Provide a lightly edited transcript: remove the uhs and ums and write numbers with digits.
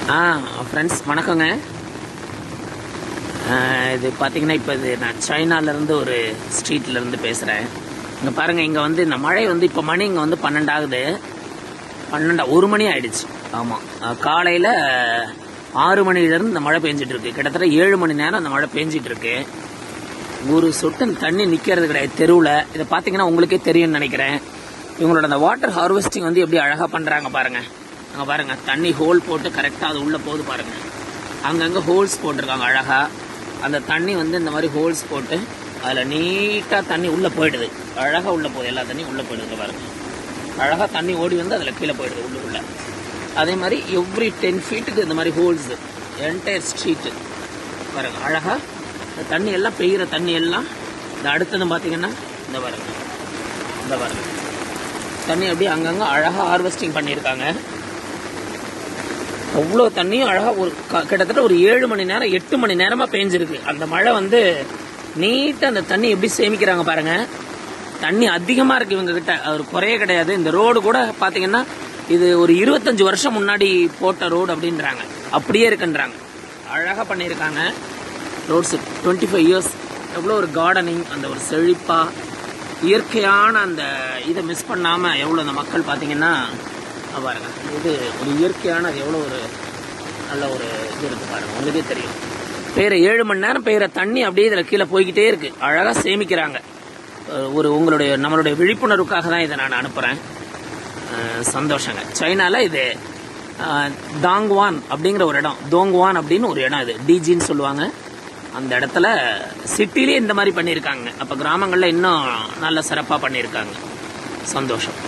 Friends வணக்கங்க. இது பார்த்தீங்கன்னா இப்போ நான் சைனாலேருந்து ஒரு ஸ்ட்ரீட்லேருந்து பேசுகிறேன். இங்கே பாருங்கள், இங்கே வந்து இந்த மழை வந்து இப்போ மணி இங்கே வந்து 12 ஆகுது. 1 மணி ஆகிடுச்சு. ஆமாம், காலையில் 6 மணிலேருந்து இந்த மழை பெஞ்சிட்ருக்கு. கிட்டத்தட்ட 7 மணி நேரம் அந்த மழை பெஞ்சிட்ருக்கு. ஒரு சொட்டு தண்ணி நிற்கிறது கிடையாது தெருவில். இதை பார்த்தீங்கன்னா உங்களுக்கே தெரியும்னு நினைக்கிறேன். இவங்களோட அந்த வாட்டர் ஹார்வெஸ்டிங் வந்து எப்படி அழகாக பண்ணுறாங்க பாருங்கள். அங்கே பாருங்கள், தண்ணி ஹோல் போட்டு கரெக்டாக அது உள்ளே போகுது பாருங்கள். அங்கங்கே ஹோல்ஸ் போட்டிருக்காங்க அழகாக. அந்த தண்ணி வந்து இந்த மாதிரி ஹோல்ஸ் போட்டு அதில் நீட்டாக தண்ணி உள்ளே போயிடுது. அழகாக உள்ளே போகுது, எல்லா தண்ணியும் உள்ளே போயிடுது பாருங்கள். அழகாக தண்ணி ஓடி வந்து அதில் கீழே போயிடுது உள்ளுக்குள்ளே. அதே மாதிரி எவ்ரி 10 ஃபீட்டுக்கு இந்த மாதிரி ஹோல்ஸு என்டையர் ஸ்ட்ரீட்டு பாருங்கள். அழகாக இந்த தண்ணி எல்லாம் பெய்கிற தண்ணி எல்லாம் இந்த அடுத்தது பார்த்தீங்கன்னா இந்த பாருங்கள் தண்ணி அப்படியே அங்கங்கே அழகாக ஹார்வெஸ்டிங் பண்ணியிருக்காங்க. அவ்வளோ தண்ணியும் அழகாக கிட்டத்தட்ட ஒரு 7 மணி நேரம் 8 மணி நேரமாக பேஞ்சிருக்கு. அந்த மழை வந்து நீட்டாக அந்த தண்ணி எப்படி சேமிக்கிறாங்க பாருங்கள். தண்ணி அதிகமாக இருக்குது இவங்ககிட்ட, ஒரு குறையே கிடையாது. இந்த ரோடு கூட பார்த்தீங்கன்னா இது ஒரு 25 வருஷம் முன்னாடி போட்ட ரோடு அப்படின்றாங்க, அப்படியே இருக்குன்றாங்க. அழகாக பண்ணியிருக்காங்க ரோட்ஸு. 25 இயர்ஸ். எவ்வளோ ஒரு கார்டனிங், அந்த ஒரு செழிப்பாக இயற்கையான அந்த இதை மிஸ் பண்ணாமல் எவ்வளோ அந்த மக்கள் பார்த்தீங்கன்னா பாருங்க. இது ஒரு இயற்கையான, அது எவ்வளோ ஒரு நல்ல ஒரு இது இருக்குது பாருங்கள், உங்களுக்கே தெரியும். பெய்கிற 7 மணி நேரம் பெய்கிற தண்ணி அப்படியே இதில் கீழே போய்கிட்டே இருக்குது. அழகாக சேமிக்கிறாங்க. நம்மளுடைய விழிப்புணர்வுக்காக தான் இதை நான் அனுப்புகிறேன். சந்தோஷங்க. சைனாவில் இது தாங்வான் அப்படிங்கிற ஒரு இடம், தோங்வான் அப்படின்னு ஒரு இடம், இது டிஜின்னு சொல்லுவாங்க. அந்த இடத்துல சிட்டிலேயே இந்த மாதிரி பண்ணியிருக்காங்க. அப்போ கிராமங்களில் இன்னும் நல்ல சிறப்பாக பண்ணியிருக்காங்க. சந்தோஷம்.